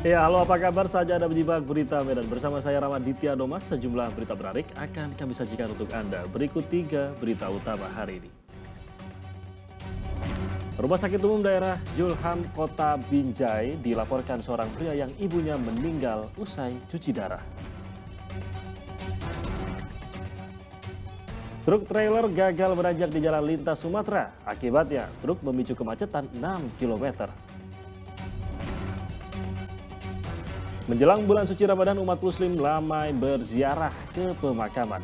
Ya, halo apa kabar? Saja Anda menyimak berita Medan. Bersama saya Ramaditya Domas, sejumlah berita menarik akan kami sajikan untuk Anda. Berikut 3 berita utama hari ini. Rumah Sakit Umum Daerah Julham Kota Binjai dilaporkan seorang pria yang ibunya meninggal usai cuci darah. Truk trailer gagal menanjak di jalan lintas Sumatera. Akibatnya, truk memicu kemacetan 6 km. Menjelang bulan suci Ramadan, umat Muslim ramai berziarah ke pemakaman.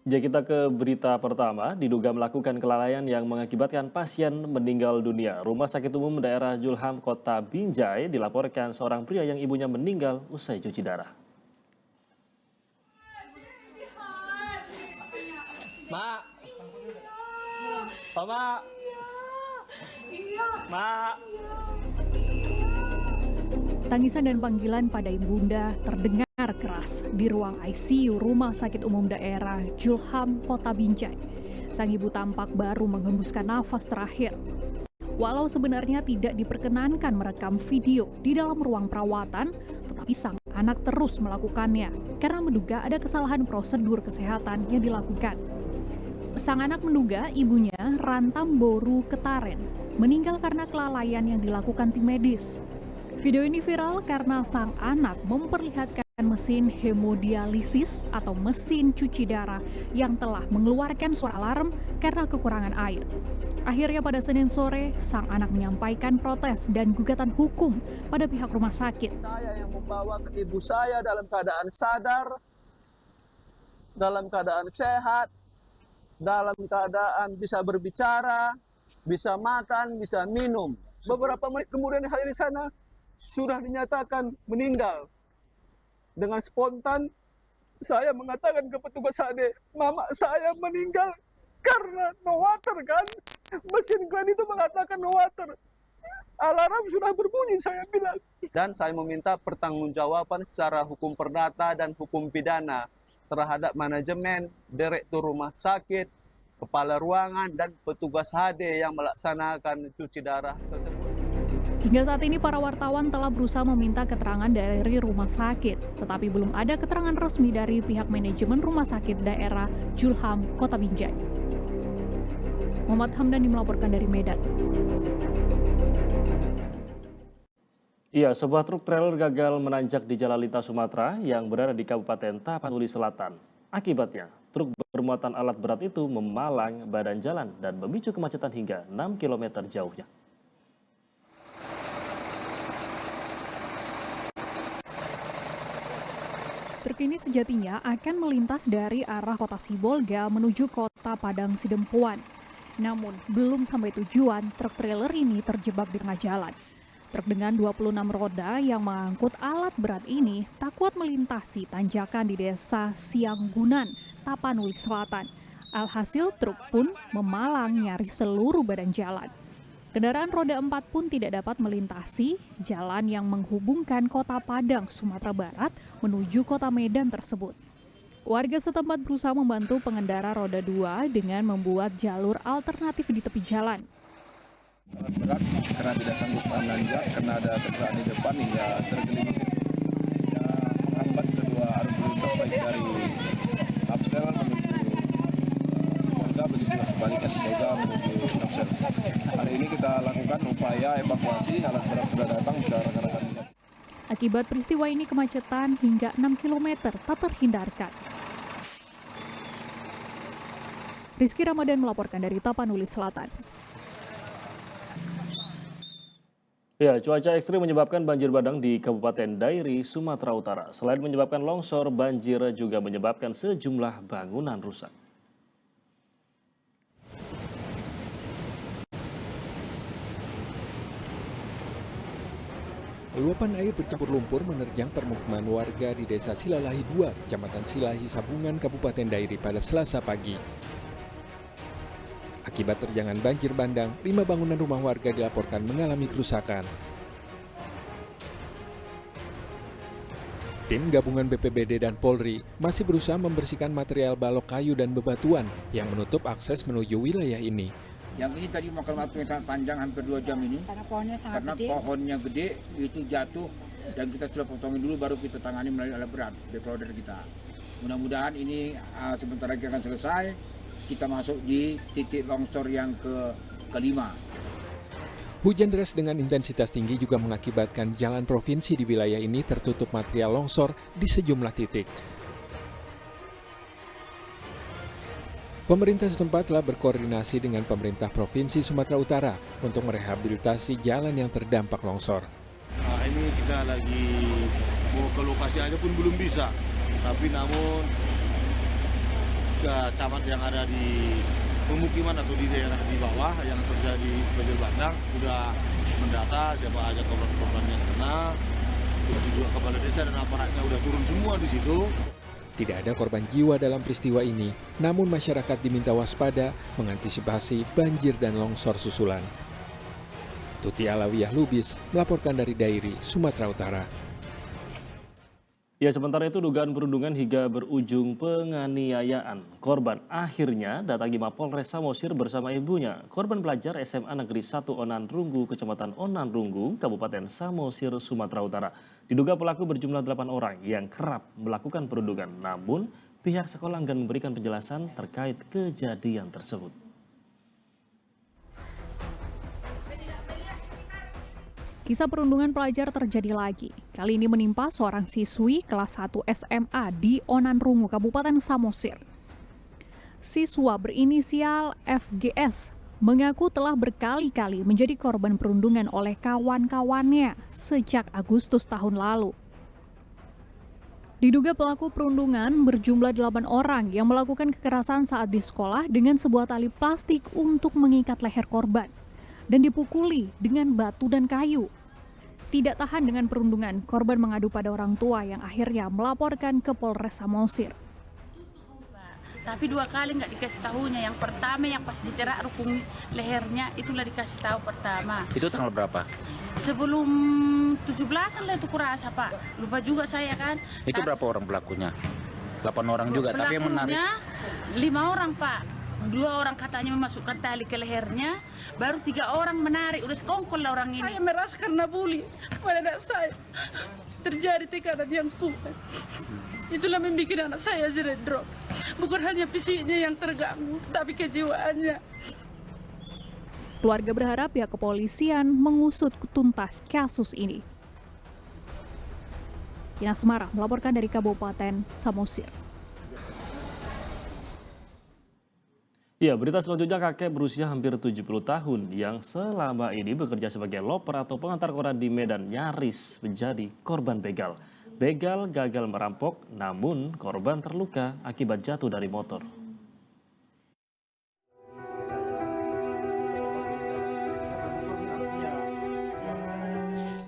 Jadi kita ke berita pertama, diduga melakukan kelalaian yang mengakibatkan pasien meninggal dunia. Rumah Sakit Umum Daerah Julham Kota Binjai dilaporkan seorang pria yang ibunya meninggal usai cuci darah. Mak, Mak, Mak. Tangisan dan panggilan pada ibunda terdengar keras di ruang ICU Rumah Sakit Umum Daerah Julham Kota Binjai. Sang ibu tampak baru menghembuskan nafas terakhir. Walau sebenarnya tidak diperkenankan merekam video di dalam ruang perawatan, tetapi sang anak terus melakukannya karena menduga ada kesalahan prosedur kesehatan yang dilakukan. Sang anak menduga ibunya, Rantam Boru Ketaren, meninggal karena kelalaian yang dilakukan tim medis. Video ini viral karena sang anak memperlihatkan mesin hemodialisis atau mesin cuci darah yang telah mengeluarkan suara alarm karena kekurangan air. Akhirnya pada Senin sore, sang anak menyampaikan protes dan gugatan hukum pada pihak rumah sakit. Saya yang membawa ibu saya dalam keadaan sadar, dalam keadaan sehat, dalam keadaan bisa berbicara, bisa makan, bisa minum. Beberapa menit kemudian saya di sana sudah dinyatakan meninggal. Dengan spontan saya mengatakan ke petugas HD, mama saya meninggal karena no water kan. Mesin klan itu mengatakan no water. Alarm sudah berbunyi, saya bilang. Dan saya meminta pertanggungjawaban secara hukum perdata dan hukum pidana terhadap manajemen, direktur rumah sakit, kepala ruangan, dan petugas HD yang melaksanakan cuci darah tersebut. Hingga saat ini para wartawan telah berusaha meminta keterangan dari rumah sakit, tetapi belum ada keterangan resmi dari pihak manajemen rumah sakit daerah Julham Kota Binjai. Muhammad Hamdan melaporkan dari Medan. Iya, sebuah truk trailer gagal menanjak di jalan lintas Sumatera yang berada di Kabupaten Tapanuli Selatan. Akibatnya, truk bermuatan alat berat itu memalang badan jalan dan memicu kemacetan hingga 6 km jauhnya. Truk ini sejatinya akan melintas dari arah kota Sibolga menuju kota Padang Sidempuan. Namun, belum sampai tujuan, truk trailer ini terjebak di tengah jalan. Truk dengan 26 roda yang mengangkut alat berat ini tak kuat melintasi tanjakan di desa Sianggunan, Tapanuli Selatan. Alhasil truk pun memalang nyaris seluruh badan jalan. Kendaraan roda 4 pun tidak dapat melintasi jalan yang menghubungkan kota Padang, Sumatera Barat menuju kota Medan tersebut. Warga setempat berusaha membantu pengendara roda 2 dengan membuat jalur alternatif di tepi jalan. Alat berat karena tidak sanggup menanjak karena ada kendaraan di depan hingga tergelincir hingga menghambat kedua arus lintas baik dari Tapsel menuju Sibolga begitu juga sebaliknya Sibolga menuju Tapsel. Hari ini kita lakukan upaya evakuasi, alat berat sudah datang, bisa rekan-rekan lihat. Akibat peristiwa ini kemacetan hingga 6 km tak terhindarkan. Rizky Ramadan melaporkan dari Tapanuli Selatan. Ya, cuaca ekstrim menyebabkan banjir bandang di Kabupaten Dairi, Sumatera Utara. Selain menyebabkan longsor, banjir juga menyebabkan sejumlah bangunan rusak. Luapan air bercampur lumpur menerjang permukiman warga di Desa Silalahi 2, Kecamatan Silahi Sabungan, Kabupaten Dairi pada Selasa pagi. Akibat terjangan banjir bandang, 5 bangunan rumah warga dilaporkan mengalami kerusakan. Tim gabungan BPBD dan Polri masih berusaha membersihkan material balok kayu dan bebatuan yang menutup akses menuju wilayah ini. Yang ini tadi makan waktu yang sangat panjang, hampir 2 jam ini. Karena pohonnya sangat Karena gede. pohonnya gede, itu jatuh dan kita sudah potongin dulu baru kita tangani melalui alat berat, backloader kita. Mudah-mudahan ini sebentar lagi akan selesai, kita masuk di titik longsor yang kelima. Hujan deras dengan intensitas tinggi juga mengakibatkan jalan provinsi di wilayah ini tertutup material longsor di sejumlah titik. Pemerintah setempat telah berkoordinasi dengan pemerintah Provinsi Sumatera Utara untuk merehabilitasi jalan yang terdampak longsor. Nah, ini kita lagi mau ke lokasi aja pun belum bisa, tapi namun camat yang ada di pemukiman atau di daerah di bawah yang terjadi banjir bandang sudah mendata siapa aja korban-korban yang kena, itu juga kepala desa dan aparatnya udah turun semua di situ. Tidak ada korban jiwa dalam peristiwa ini, namun masyarakat diminta waspada mengantisipasi banjir dan longsor susulan. Tuti Alawiyah Lubis melaporkan dari Dairi, Sumatera Utara. Ya, sementara itu dugaan perundungan hingga berujung penganiayaan. Korban akhirnya datangi Mapolres Samosir bersama ibunya. Korban pelajar SMA Negeri 1 Onanrunggu, Kecamatan Onanrunggu, Kabupaten Samosir, Sumatera Utara. Diduga pelaku berjumlah 8 orang yang kerap melakukan perundungan. Namun, pihak sekolah enggan memberikan penjelasan terkait kejadian tersebut. Kisah perundungan pelajar terjadi lagi. Kali ini menimpa seorang siswi kelas 1 SMA di Onanrunggu, Kabupaten Samosir. Siswa berinisial FGS mengaku telah berkali-kali menjadi korban perundungan oleh kawan-kawannya sejak Agustus tahun lalu. Diduga pelaku perundungan berjumlah 8 orang yang melakukan kekerasan saat di sekolah dengan sebuah tali plastik untuk mengikat leher korban dan dipukuli dengan batu dan kayu. Tidak tahan dengan perundungan, korban mengadu pada orang tua yang akhirnya melaporkan ke Polres Samosir. Tapi 2 kali nggak dikasih tahunya. Yang pertama yang pas dicerak rukun lehernya itulah dikasih tahu pertama. Itu tanggal berapa? Sebelum 17-an lah itu kurasa Pak. Lupa juga saya kan. Itu berapa orang pelakunya? 8 orang juga, tapi yang menarik. 5 orang Pak. 2 orang katanya memasukkan tali ke lehernya, baru 3 orang menarik, udah sekongkol lah orang ini. Saya merasa karena bully pada anak saya, terjadi tekanan yang kuat. Itulah membuat anak saya jadi drop. Bukan hanya fisiknya yang terganggu, tapi kejiwaannya. Keluarga berharap pihak kepolisian mengusut tuntas kasus ini. Ina Semara melaporkan dari Kabupaten Samosir. Ya, berita selanjutnya, kakek berusia hampir 70 tahun yang selama ini bekerja sebagai loper atau pengantar koran di Medan nyaris menjadi korban begal. Begal gagal merampok, namun korban terluka akibat jatuh dari motor.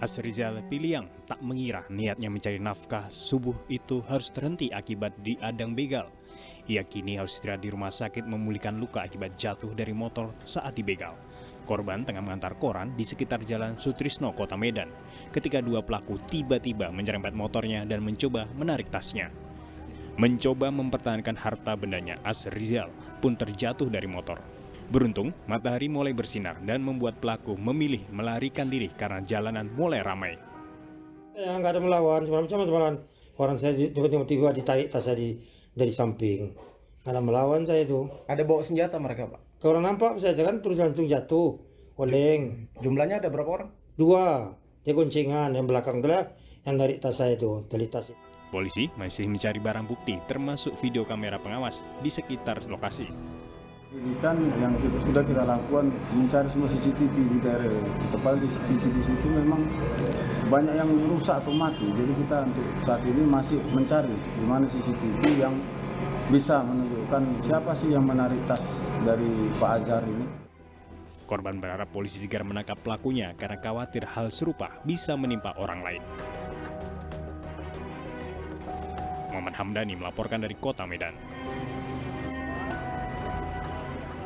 Asrizal Piliang tak mengira niatnya mencari nafkah subuh itu harus terhenti akibat diadang begal. Ia kini harus istirahat di rumah sakit memulihkan luka akibat jatuh dari motor saat dibegal. Korban tengah mengantar koran di sekitar Jalan Sutrisno, Kota Medan, ketika 2 pelaku tiba-tiba menyerempet motornya dan mencoba menarik tasnya. Mencoba mempertahankan harta bendanya, Asrizal pun terjatuh dari motor. Beruntung, matahari mulai bersinar dan membuat pelaku memilih melarikan diri karena jalanan mulai ramai. Nggak ada melawan, cuma melawan. Orang saya tiba-tiba ditarik tas saya dari samping. Nggak ada melawan saya itu. Ada bawa senjata mereka, Pak? Kalau nampak saja kan terus langsung jatuh, oleng. Jumlahnya ada berapa orang? 2, dia goncengan, yang belakang itulah yang dari tas saya itu, tali tas. Polisi masih mencari barang bukti termasuk video kamera pengawas di sekitar lokasi. Penyelidikan yang sudah kita lakukan mencari semua CCTV di daerah tempat CCTV di situ memang banyak yang rusak atau mati. Jadi kita untuk saat ini masih mencari di mana CCTV yang bisa menunjukkan siapa sih yang menarik tas dari Pak Azhar ini. Korban berharap polisi segera menangkap pelakunya karena khawatir hal serupa bisa menimpa orang lain. Muhammad Hamdani melaporkan dari Kota Medan.